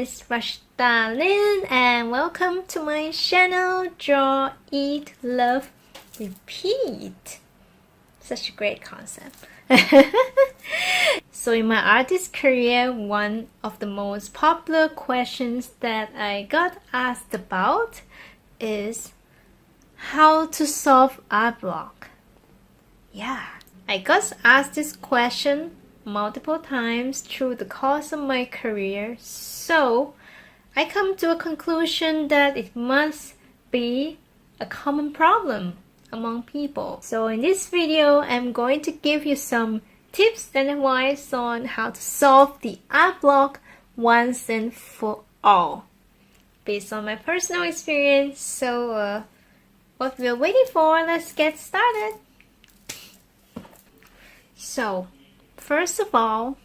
is Rachta Lin and welcome to my channel Draw, Eat, Love, Repeat. Such a great concept. So in my artist career, one of the most popular questions that I got asked about is how to solve art block. Yeah, I got asked this question multiple times through the course of my career, so I come to a conclusion that it must be a common problem among people. So in this video, I'm going to give you some tips and advice on how to solve the art block once and for all, based on my personal experience. So what we're waiting for, let's get started. So first of all,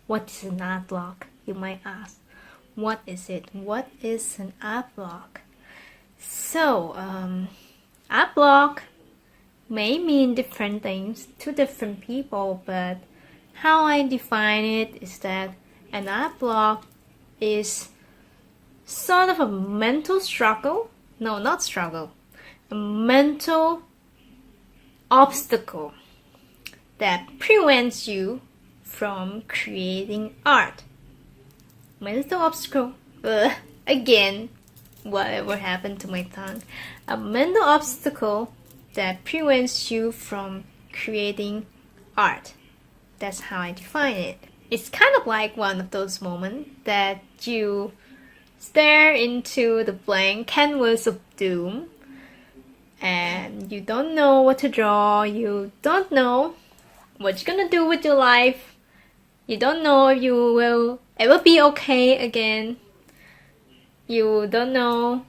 what is an art block? You might ask. What is it? What is an art block? So, art block may mean different things to different people, but how I define it is that an art block is sort of a mental struggle. No, not struggle. A mental obstacle that prevents you from creating art. Mental obstacle. Again, whatever happened to my tongue. A mental obstacle that prevents you from creating art. That's how I define it. It's kind of like one of those moments that you stare into the blank canvas of doom and you don't know what to draw, you don't know what you're gonna do with your life. You don't know if you will ever be okay again. You don't know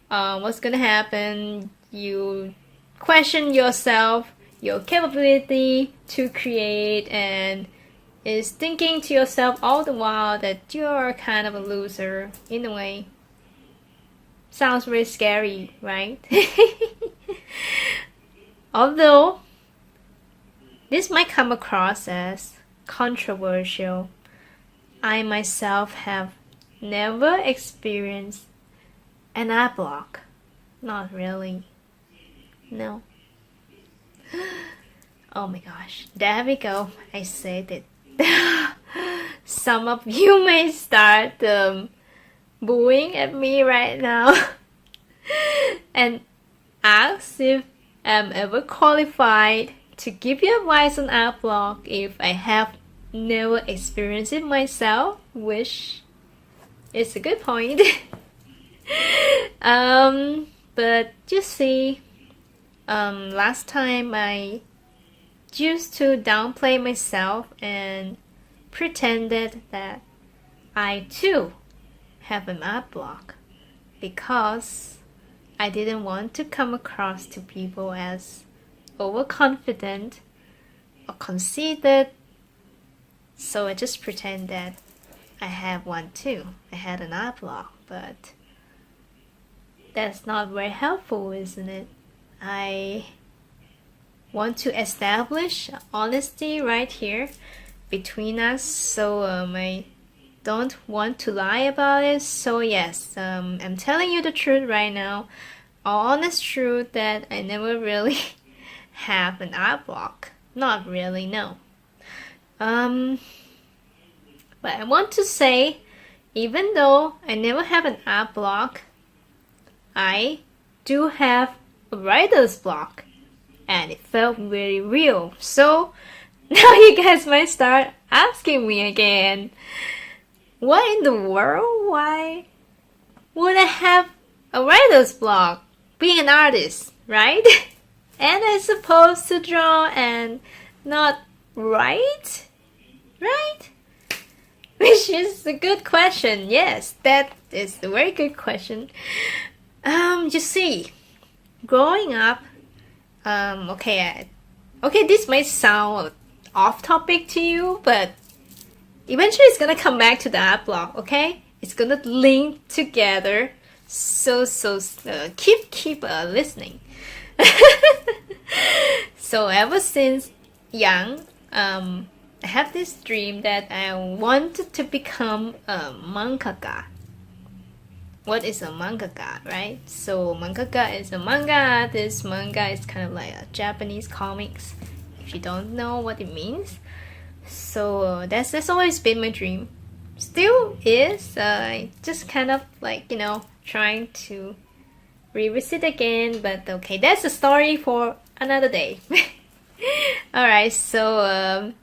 what's gonna happen. You question yourself, your capability to create, and is thinking to yourself all the while that you're kind of a loser in a way. Sounds very scary, right? Although this might come across as controversial, I myself have never experienced an art block. Not really. No. Oh my gosh. There we go. I said it. Some of you may start booing at me right now and ask if I'm ever qualified to give you advice on art block if I have never experienced it myself, which is a good point. But you see, last time I used to downplay myself and pretended that I too have an art block because I didn't want to come across to people as overconfident or conceited, so I just pretend that I have one too. I had an art block, but that's not very helpful, isn't it? I want to establish honesty right here between us, so I don't want to lie about it. So yes, I'm telling you the truth right now, honest truth, that I never really have an art block. Not really, no. But I want to say, even though I never have an art block, I do have a writer's block, and it felt very real. So now you guys might start asking me again, what in the world? Why would I have a writer's block being an artist, right? And I'm supposed to draw and not write, right? Which is a good question. Yes, that is a very good question. You see, growing up, okay, this might sound off topic to you, but eventually it's gonna come back to the art block, okay? It's gonna link together. So keep listening. So ever since young, I have this dream that I wanted to become a mangaka. What is a mangaka, right? So mangaka is a manga artist. Manga is kind of like a Japanese comics, if you don't know what it means. So that's always been my dream. Still is. Just kind of like, trying to revisit again. But okay, that's a story for another day. Alright, so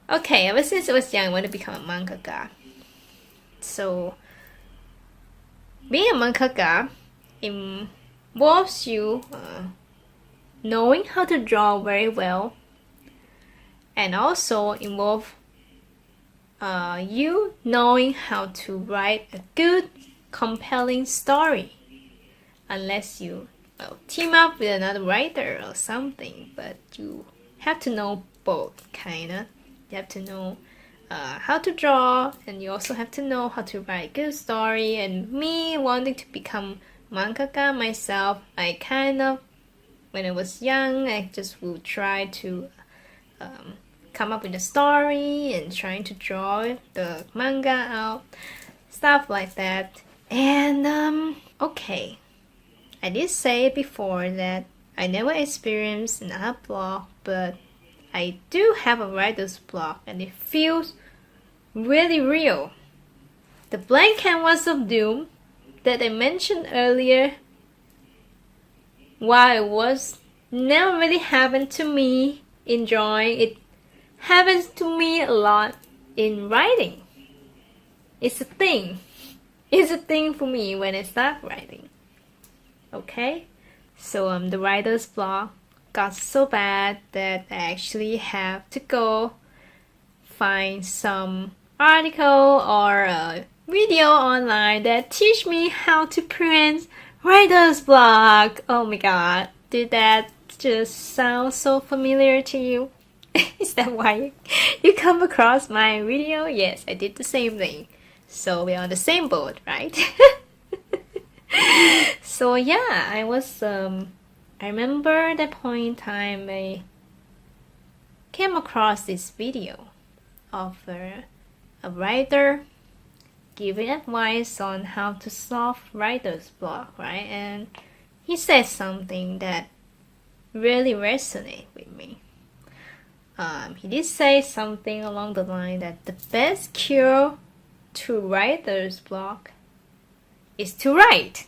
okay, ever since I was young, I wanted to become a mangaka. So being a mangaka involves you knowing how to draw very well, and also involve you knowing how to write a good, compelling story, unless you team up with another writer or something. But you have to know both, kinda. You have to know how to draw, and you also have to know how to write a good story. And me wanting to become mangaka myself, I kind of, when I was young, I just would try to come up with a story and trying to draw the manga out, stuff like that. And okay, I did say before that I never experienced an art block, but I do have a writer's block, and it feels really real. The blank canvas of doom that I mentioned earlier, while it was never really happened to me in drawing, it happens to me a lot in writing. It's a thing. It's a thing for me when I start writing. Okay? So the writer's block got so bad that I actually have to go find some article or a video online that teach me how to prevent writer's block. Oh my god, did that just sound so familiar to you? Is that why you come across my video? Yes, I did the same thing. So we're on the same boat, right? So yeah, I was I remember at that point in time I came across this video of a writer giving advice on how to solve writer's block, right? And he said something that really resonated with me. He did say something along the line that the best cure to writer's block is to write.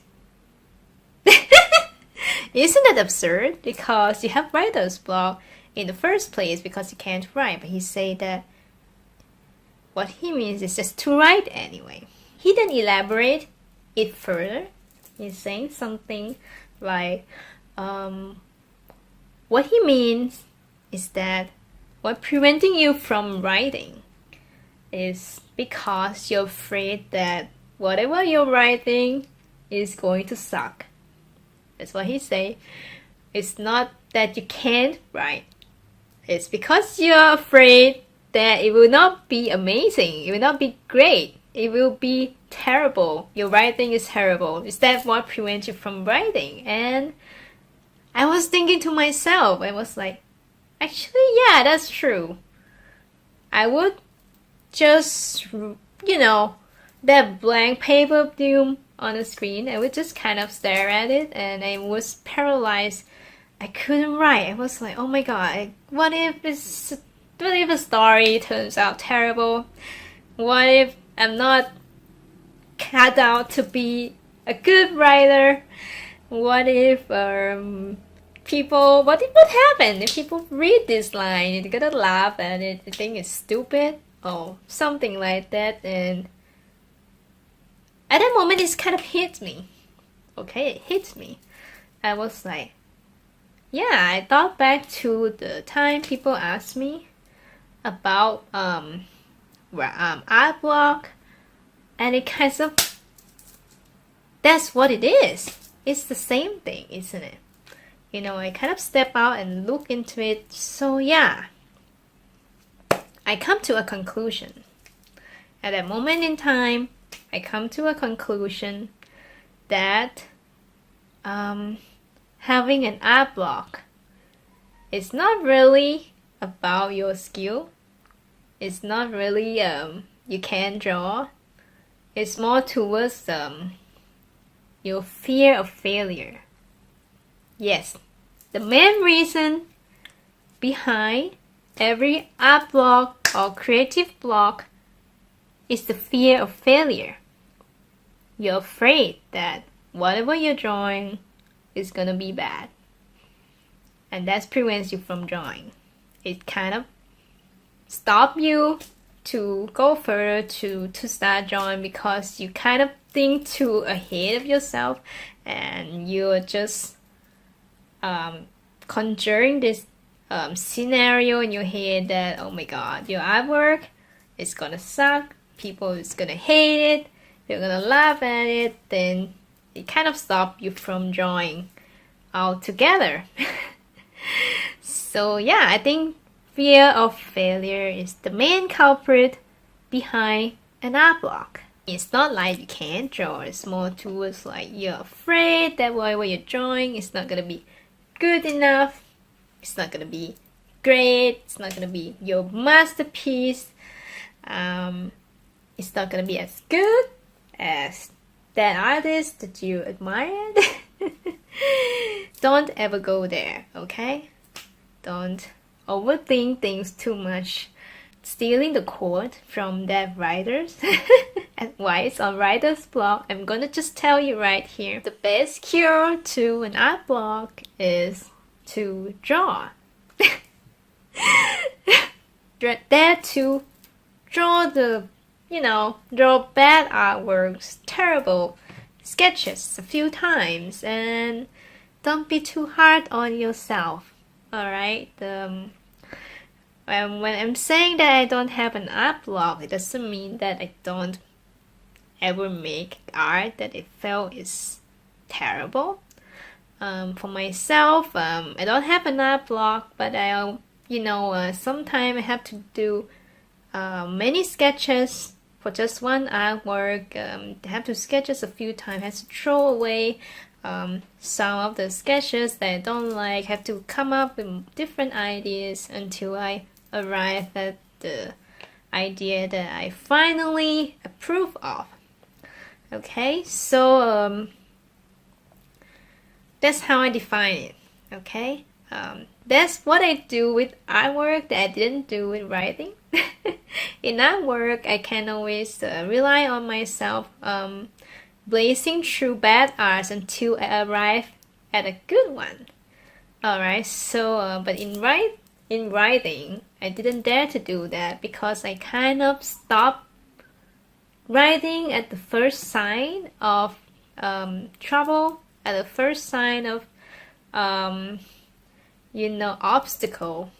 Isn't that absurd? Because you have writer's block in the first place because you can't write. But he said that what he means is just to write anyway. He then elaborate it further. He's saying something like, what he means is that what preventing you from writing is because you're afraid that whatever you're writing is going to suck. That's what he say. It's not that you can't write. It's because you're afraid that it will not be amazing. It will not be great. It will be terrible. Your writing is terrible. Is that what prevents you from writing? And I was thinking to myself, I was like, actually, yeah, that's true. I would just, that blank paper of doom on the screen, I would just kind of stare at it, and I was paralyzed. I couldn't write. I was like, oh my god, what if the story turns out terrible? What if I'm not cut out to be a good writer? What if what happen if people read this line? They're gonna laugh at it, they think it's stupid, or something like that. And at that moment, it kind of hit me. Okay, it hit me. I was like, yeah, I thought back to the time people asked me about art block, and it kind of, that's what it is. It's the same thing, isn't it? I kind of step out and look into it. So yeah, I come to a conclusion. At that moment in time, I come to a conclusion that having an art block is not really about your skill. It's not really you can draw. It's more towards your fear of failure. Yes, the main reason behind every art block or creative block is the fear of failure. You're afraid that whatever you're drawing is gonna be bad. And that prevents you from drawing. It kind of stops you to go further to start drawing because you kind of think too ahead of yourself and you're just conjuring this scenario in your head that, oh my god, your artwork is gonna suck, people is gonna hate it, they're gonna laugh at it, then it kind of stops you from drawing altogether. So yeah, I think fear of failure is the main culprit behind an art block. It's not like you can't draw, it's more towards like you're afraid that whatever you're drawing is not gonna be good enough, it's not gonna be great, it's not gonna be your masterpiece, it's not gonna be as good as that artist that you admired. Don't ever go there, okay? Don't overthink things too much. Stealing the quote from that writer's advice on writer's block, I'm gonna just tell you right here. The best cure to an art block is to draw. Dare to draw draw bad artworks, terrible sketches a few times, and don't be too hard on yourself. Alright? When I'm saying that I don't have an art block, it doesn't mean that I don't ever make art that I felt is terrible. For myself, I don't have an art block, but sometimes I have to do many sketches for just one artwork. I have to sketch a few times, I have to throw away some of the sketches that I don't like, have to come up with different ideas until I arrive at the idea that I finally approve of. Okay, so that's how I define it. Okay, that's what I do with artwork that I didn't do with writing. In artwork, I can always rely on myself, blazing through bad arts until I arrive at a good one. Alright, so but in writing, I didn't dare to do that because I kind of stopped writing at the first sign of trouble, at the first sign of obstacle.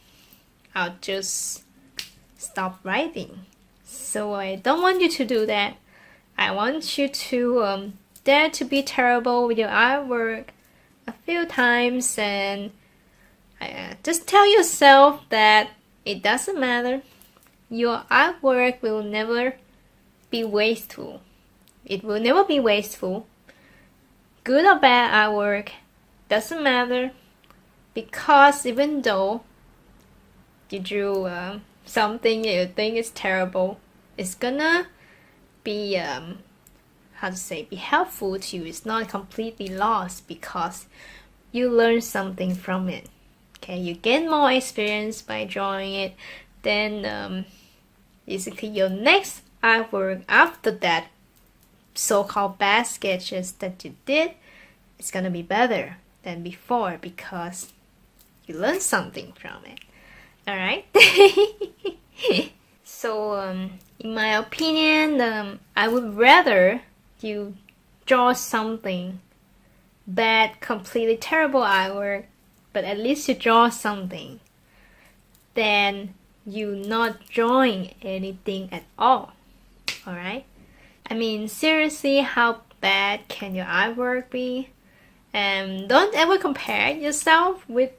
I'll just stop writing. So I don't want you to do that. I want you to dare to be terrible with your artwork a few times and just tell yourself that it doesn't matter. Your artwork will never be wasteful. It will never be wasteful. Good or bad artwork doesn't matter, because even though you drew something that you think is terrible, it's gonna be be helpful to you. It's not completely lost because you learn something from it. Okay, you gain more experience by drawing it. Then basically your next artwork after that so-called bad sketches that you did is gonna be better than before because you learned something from it. Alright? So in my opinion, I would rather you draw something bad, completely terrible artwork, but at least you draw something, than you not drawing anything at all. Alright? I mean, seriously, how bad can your artwork be? And don't ever compare yourself with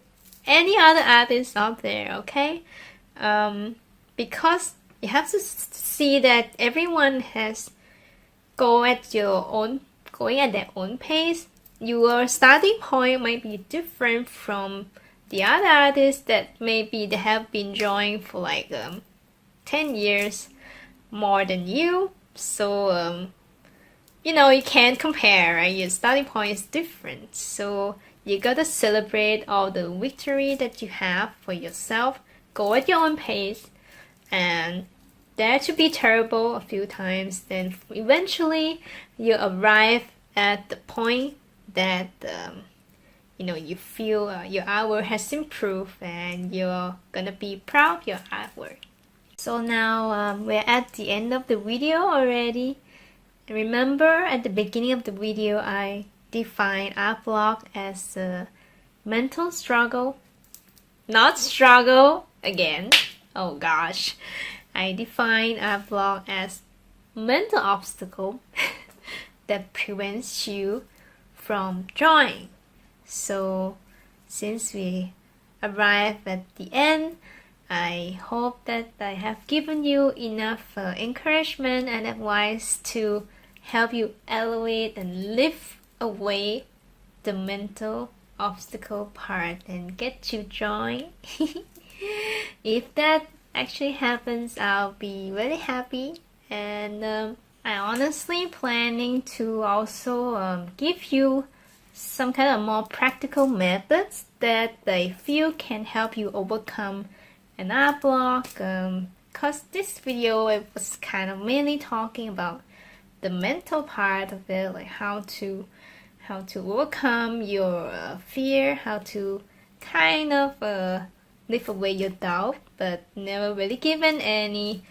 any other artist out there, okay? Because you have to see that everyone has going at their own pace. Your starting point might be different from the other artists that maybe they have been drawing for like 10 years more than you. So, you know, you can't compare, right? Your starting point is different. So you gotta celebrate all the victory that you have for yourself. Go at your own pace, and dare to be terrible a few times. Then eventually you arrive at the point that you know, you feel your artwork has improved, and you're gonna be proud of your artwork. So now we're at the end of the video already. Remember, at the beginning of the video, I defined art block as a mental struggle. Not struggle again. Oh gosh. I define art block as mental obstacle that prevents you from drawing. So since we arrive at the end, I hope that I have given you enough encouragement and advice to help you elevate and lift away the mental obstacle part and get you drawing. If that actually happens, I'll be really happy. And I honestly planning to also give you some kind of more practical methods that I feel can help you overcome an art block. Cause this video, it was kind of mainly talking about the mental part of it, like how to overcome your fear, how to kind of lift away your doubt, but never really given any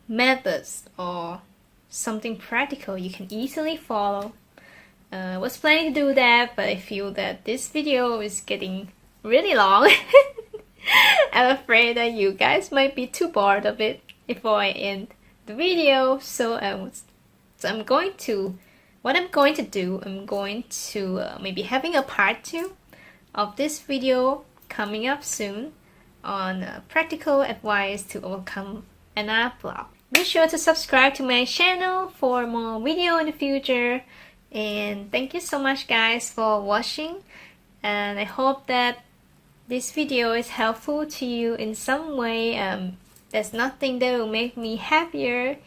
methods or something practical you can easily follow. I was planning to do that, but I feel that this video is getting really long. I'm afraid that you guys might be too bored of it before I end the video. So I'm going to maybe having a part 2 of this video coming up soon on practical advice to overcome an art block. Be sure to subscribe to my channel for more video in the future. And thank you so much guys for watching, and I hope that this video is helpful to you in some way. There's nothing that will make me happier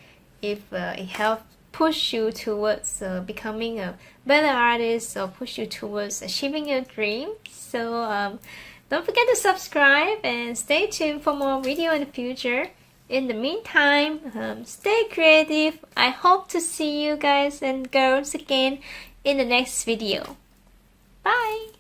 if it helps push you towards becoming a better artist or push you towards achieving your dream. So don't forget to subscribe and stay tuned for more video in the future. In the meantime, stay creative. I hope to see you guys and girls again in the next video. Bye!